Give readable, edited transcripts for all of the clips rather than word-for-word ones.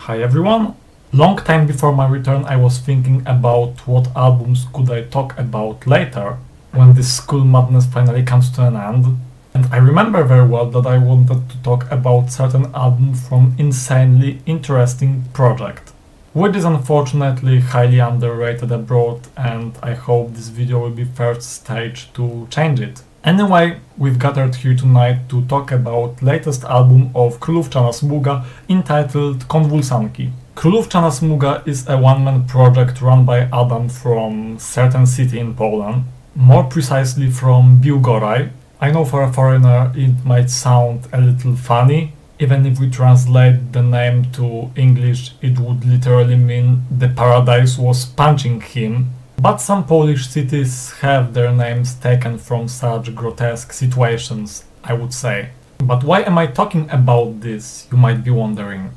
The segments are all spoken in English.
Hi everyone! Long time before my return I was thinking about what albums could I talk about later, when this school madness finally comes to an end. And I remember very well that I wanted to talk about certain album from insanely interesting project, which is unfortunately highly underrated abroad, and I hope this video will be first stage to change it. Anyway, we've gathered here tonight to talk about latest album of Królówczana Smuga entitled Konwulsanki. Królówczana Smuga is a one-man project run by Adam from certain city in Poland, more precisely from Biłgoraj. I know for a foreigner it might sound a little funny, even if we translate the name to English it would literally mean the paradise was punching him. But some Polish cities have their names taken from such grotesque situations, I would say. But why am I talking about this, you might be wondering?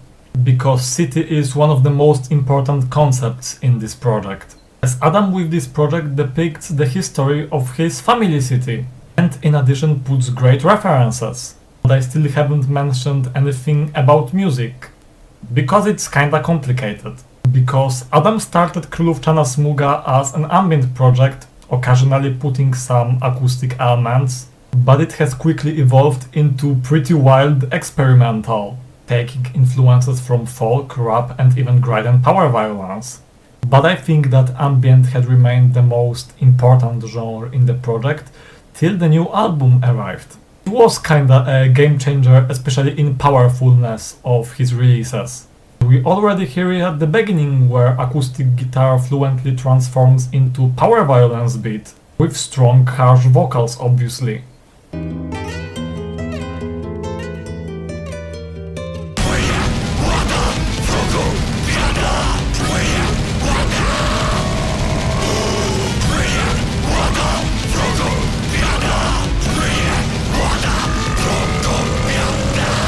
Because city is one of the most important concepts in this project, as Adam with this project depicts the history of his family city, and in addition puts great references. But I still haven't mentioned anything about music, because it's kinda complicated. Because Adam started Królówczana Smuga as an ambient project, occasionally putting some acoustic elements, but it has quickly evolved into pretty wild experimental, taking influences from folk, rap and even grind and power violence. But I think that ambient had remained the most important genre in the project till the new album arrived. It was kinda a game changer, especially in powerfulness of his releases. We already hear it at the beginning, where acoustic guitar fluently transforms into power violence beat, with strong harsh vocals obviously.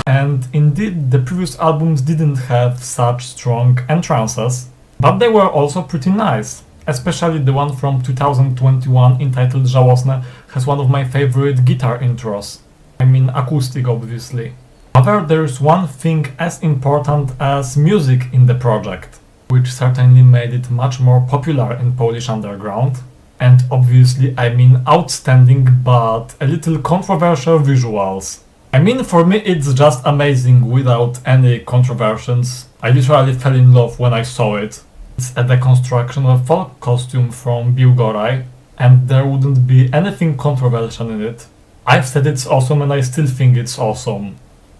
And indeed, the previous albums didn't have such strong entrances, but they were also pretty nice. Especially the one from 2021 entitled Żałosne has one of my favorite guitar intros. I mean acoustic obviously. However, there is one thing as important as music in the project, which certainly made it much more popular in Polish underground. And obviously I mean outstanding but a little controversial visuals. I mean, for me it's just amazing without any controversies. I literally fell in love when I saw it. It's a deconstruction of a folk costume from Biłgoraj, and there wouldn't be anything controversial in it. I've said it's awesome and I still think it's awesome.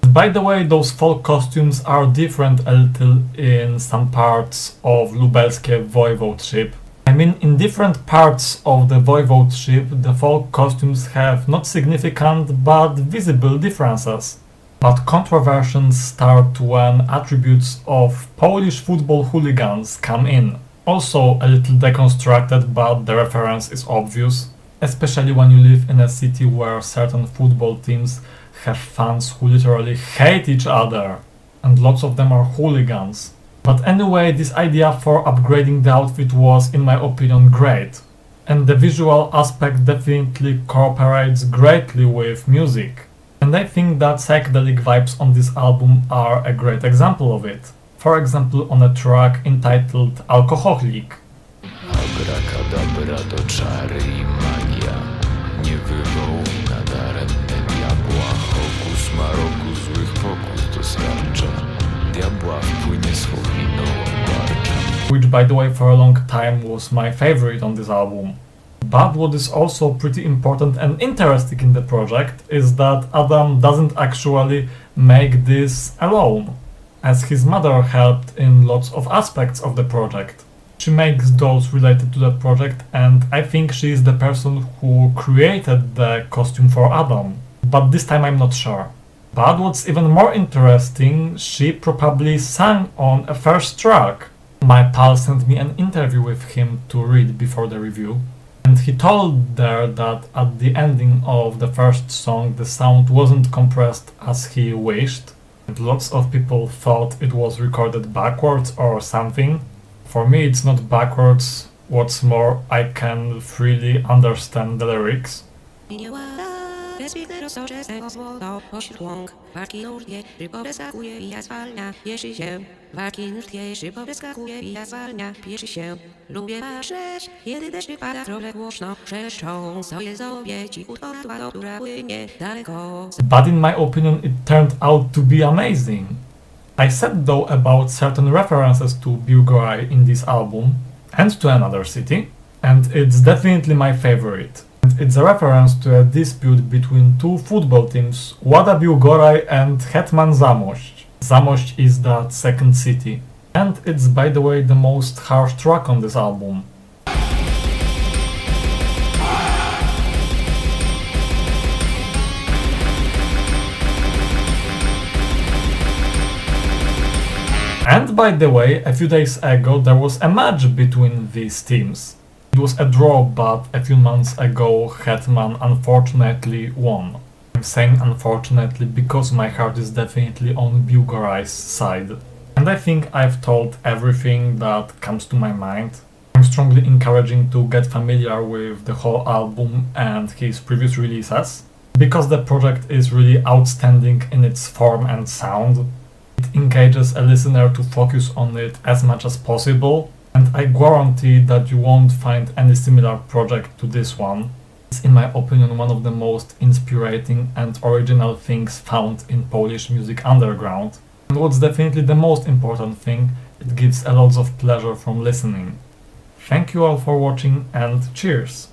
By the way, those folk costumes are different a little in some parts of Lubelskie voivodeship. I mean, in different parts of the voivodeship, the folk costumes have not significant but visible differences. But controversies start when attributes of Polish football hooligans come in. Also a little deconstructed, but the reference is obvious, especially when you live in a city where certain football teams have fans who literally hate each other, and lots of them are hooligans. But anyway, this idea for upgrading the outfit was, in my opinion, great. And the visual aspect definitely cooperates greatly with music. And I think that psychedelic vibes on this album are a great example of it. For example, on a track entitled Alkoholik. Abrakadabra to czary i magia, nie wywoł nadaremne diabła, hokus marokus, złych pokus dostarcza. Which, by the way, for a long time was my favorite on this album. But what is also pretty important and interesting in the project is that Adam doesn't actually make this alone, as his mother helped in lots of aspects of the project. She makes those related to the project, and I think she is the person who created the costume for Adam. But this time I'm not sure. But what's even more interesting, she probably sang on a first track. My pal sent me an interview with him to read before the review, and he told there that at the ending of the first song the sound wasn't compressed as he wished, and lots of people thought it was recorded backwards or something. For me it's not backwards, what's more, I can freely understand the lyrics. bezpiękne roztoczestego złoto pośród łąk. Warki nurtkie, szybko przeskakuje i ja zwalnia, pieszy się. Warki nurtkie, szybko przeskakuje i ja zwalnia, pieszy się. Lubię patrzeć, kiedy deszcz pada trochę głośno, trzeszczą sobie sobie cichutko nad wodą, która płynie daleko. But in my opinion it turned out to be amazing. I said though about certain references to Biłgoraj in this album and to another city, and it's definitely my favorite. It's a reference to a dispute between two football teams, Łada Biłgoraj and Hetman Zamość. Zamość is that second city. And it's by the way the most harsh track on this album. And by the way, a few days ago there was a match between these teams. It was a draw, but a few months ago Hetman unfortunately won. I'm saying unfortunately because my heart is definitely on Biłgoraj's side. And I think I've told everything that comes to my mind. I'm strongly encouraging to get familiar with the whole album and his previous releases, because the project is really outstanding in its form and sound. It engages a listener to focus on it as much as possible, and I guarantee that you won't find any similar project to this one. It's in my opinion one of the most inspiring and original things found in Polish music underground. And what's definitely the most important thing, it gives a lot of pleasure from listening. Thank you all for watching and cheers!